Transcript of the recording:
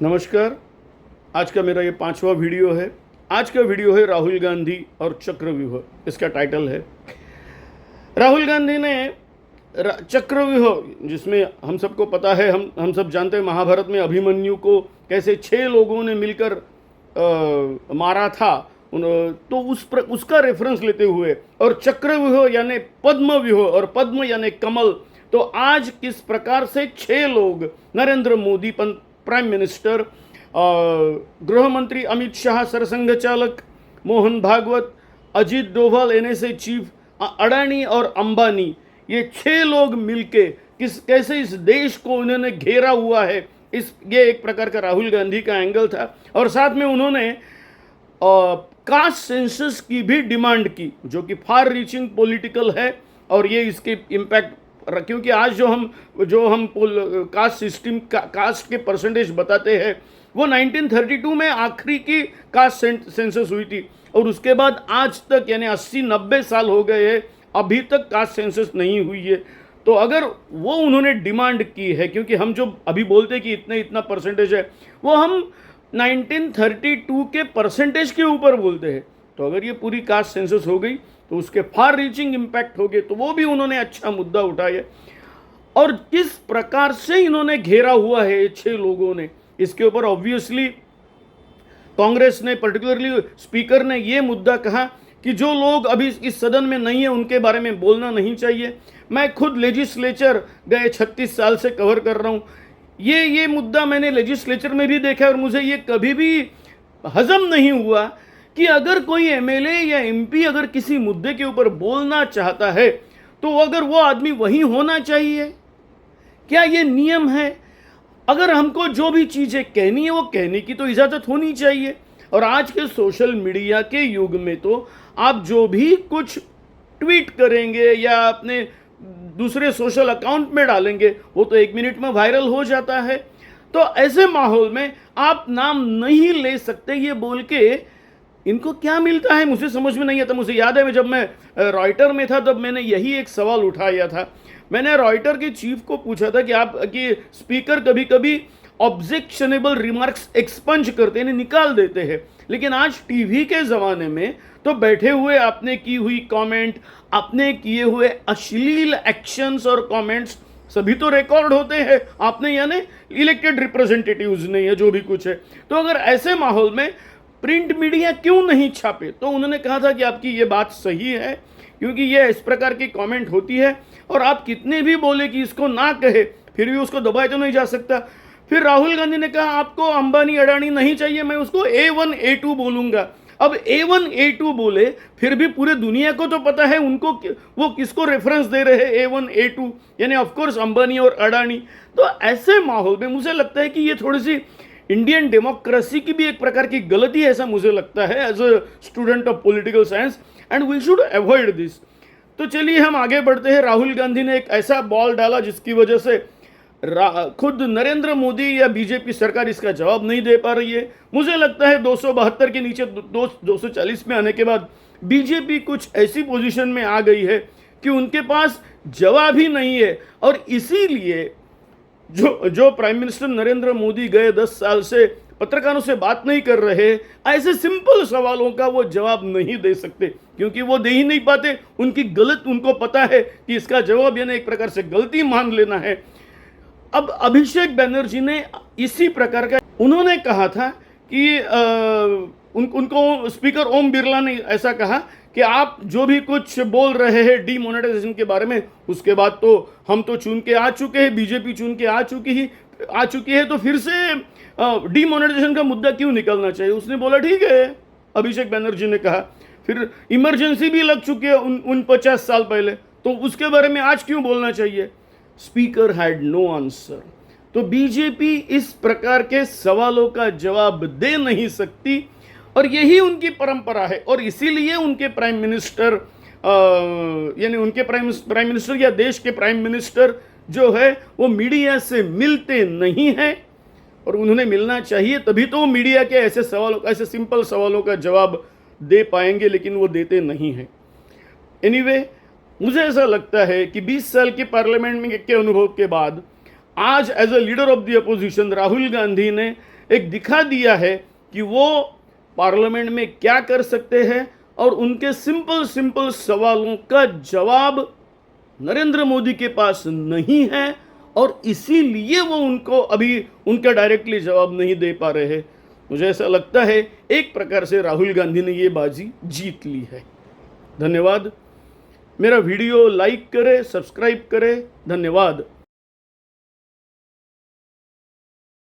नमस्कार। आज का मेरा ये 5वां वीडियो है। आज का वीडियो है राहुल गांधी और चक्रव्यूह। इसका टाइटल है राहुल गांधी ने चक्रव्यूह, जिसमें हम सबको पता है, हम सब जानते हैं महाभारत में अभिमन्यु को कैसे 6 लोगों ने मिलकर मारा था। तो उसका रेफरेंस लेते हुए और चक्रव्यूह यानी पद्म व्यूह और पद्म यानी कमल, तो आज किस प्रकार से 6 लोग, नरेंद्र मोदी प्राइम मिनिस्टर, गृह मंत्री अमित शाह, सरसंघ चालक मोहन भागवत, अजीत डोभाल एनएसए चीफ, अडानी और अंबानी, ये 6 लोग मिलके कैसे इस देश को उन्होंने घेरा हुआ है, ये एक प्रकार का राहुल गांधी का एंगल था। और साथ में उन्होंने कास्ट सेंसस की भी डिमांड की, जो कि फार रीचिंग पॉलिटिकल है। और ये इसके इम्पैक्ट, क्योंकि आज जो हम कास्ट सिस्टम कास्ट के परसेंटेज बताते हैं, वो 1932 में आखिरी की कास्ट सेंसस हुई थी, और उसके बाद आज तक यानी 80-90 साल हो गए हैं, अभी तक कास्ट सेंसस नहीं हुई है। तो अगर वो उन्होंने डिमांड की है, क्योंकि हम जो अभी बोलते हैं कि इतना परसेंटेज है, वो हम 1932 के परसेंटेज के ऊपर बोलते हैं। तो अगर ये पूरी कास्ट सेंसस हो गई तो उसके फार रीचिंग इम्पैक्ट हो गए, तो वो भी उन्होंने अच्छा मुद्दा उठाया। और किस प्रकार से इन्होंने घेरा हुआ है ये 6 लोगों ने, इसके ऊपर ऑब्वियसली कांग्रेस ने, पर्टिकुलरली स्पीकर ने ये मुद्दा कहा कि जो लोग अभी इस सदन में नहीं है उनके बारे में बोलना नहीं चाहिए। मैं खुद लेजिस्लेचर गए 36 साल से कवर कर रहा हूँ। ये मुद्दा मैंने लेजिस्लेचर में भी देखा, और मुझे ये कभी भी हजम नहीं हुआ कि अगर कोई एमएलए या एमपी अगर किसी मुद्दे के ऊपर बोलना चाहता है, तो अगर वो आदमी वहीं होना चाहिए। क्या ये नियम है? अगर हमको जो भी चीज़ें कहनी है वो कहने की तो इजाज़त होनी चाहिए। और आज के सोशल मीडिया के युग में तो आप जो भी कुछ ट्वीट करेंगे या अपने दूसरे सोशल अकाउंट में डालेंगे, वो तो 1 मिनट में वायरल हो जाता है। तो ऐसे माहौल में आप नाम नहीं ले सकते, ये बोल के इनको क्या मिलता है मुझे समझ में नहीं आता। मुझे याद है, जब मैं रॉयटर में था तब मैंने यही एक सवाल उठाया था। मैंने रॉयटर के चीफ को पूछा था कि स्पीकर कभी कभी ऑब्जेक्शनेबल रिमार्क्स एक्सपंज करते हैं, निकाल देते हैं, लेकिन आज टीवी के ज़माने में तो बैठे हुए आपने की हुई कमेंट, आपने किए हुए अश्लील एक्शंस और कमेंट्स सभी तो रिकॉर्ड होते हैं। आपने यानी इलेक्टेड रिप्रेजेंटेटिव्स ने, या जो भी कुछ है। तो अगर ऐसे माहौल में प्रिंट मीडिया क्यों नहीं छापे? तो उन्होंने कहा था कि आपकी ये बात सही है, क्योंकि ये इस प्रकार की कमेंट होती है, और आप कितने भी बोले कि इसको ना कहे, फिर भी उसको दबाए तो नहीं जा सकता। फिर राहुल गांधी ने कहा आपको अंबानी अडानी नहीं चाहिए, मैं उसको A1 A2 बोलूंगा। अब A1 A2 बोले, फिर भी पूरे दुनिया को तो पता है उनको वो किसको रेफरेंस दे रहे हैं, A1 A2 यानी ऑफकोर्स अंबानी और अडानी। तो ऐसे माहौल में मुझे लगता है कि ये थोड़ी सी इंडियन डेमोक्रेसी की भी एक प्रकार की गलती है, ऐसा मुझे लगता है as a student of political science, and we should avoid this. तो चलिए हम आगे बढ़ते हैं। राहुल गांधी ने एक ऐसा बॉल डाला जिसकी वजह से खुद नरेंद्र मोदी या बीजेपी सरकार इसका जवाब नहीं दे पा रही है। मुझे लगता है 272 के नीचे 240 में आने के बाद बीजेपी कुछ ऐसी पोजीशन में आ गई है कि उनके पास जवाब ही नहीं है, और इसीलिए जो प्राइम मिनिस्टर नरेंद्र मोदी गए 10 साल से पत्रकारों से बात नहीं कर रहे, ऐसे सिंपल सवालों का वो जवाब नहीं दे सकते, क्योंकि वो दे ही नहीं पाते। उनको पता है कि इसका जवाब यानी एक प्रकार से गलती मान लेना है। अब अभिषेक बैनर्जी ने इसी प्रकार का उन्होंने कहा था कि उनको स्पीकर ओम बिरला ने ऐसा कहा कि आप जो भी कुछ बोल रहे हैं डीमोनेटाइजेशन के बारे में, उसके बाद तो हम तो चुन के आ चुके हैं, बीजेपी चुन के आ चुकी है, तो फिर से डीमोनेटाइजेशन का मुद्दा क्यों निकलना चाहिए। उसने बोला ठीक है, अभिषेक बैनर्जी ने कहा, फिर इमरजेंसी भी लग चुकी है उन 50 साल पहले, तो उसके बारे में आज क्यों बोलना चाहिए। Speaker had no answer. तो बीजेपी इस प्रकार के सवालों का जवाब दे नहीं सकती, और यही उनकी परंपरा है। और इसीलिए उनके प्राइम मिनिस्टर यानी उनके प्राइम मिनिस्टर या देश के प्राइम मिनिस्टर जो है वो मीडिया से मिलते नहीं हैं, और उन्होंने मिलना चाहिए, तभी तो वो मीडिया के ऐसे सिंपल सवालों का जवाब दे पाएंगे, लेकिन वो देते नहीं हैं। एनीवे, मुझे ऐसा लगता है कि 20 साल के पार्लियामेंट में के अनुभव के बाद आज as a leader of the opposition Rahul Gandhi ने एक दिखा दिया है कि वो पार्लियामेंट में क्या कर सकते हैं और उनके सिंपल सिंपल सवालों का जवाब नरेंद्र मोदी के पास नहीं है और इसीलिए वो उनको अभी उनका डायरेक्टली जवाब नहीं दे पा रहे हैं। मुझे ऐसा लगता है एक प्रकार से राहुल गांधी ने ये बाजी जीत ली है। धन्यवाद। मेरा वीडियो लाइक करें, सब्सक्राइब करें। धन्यवाद।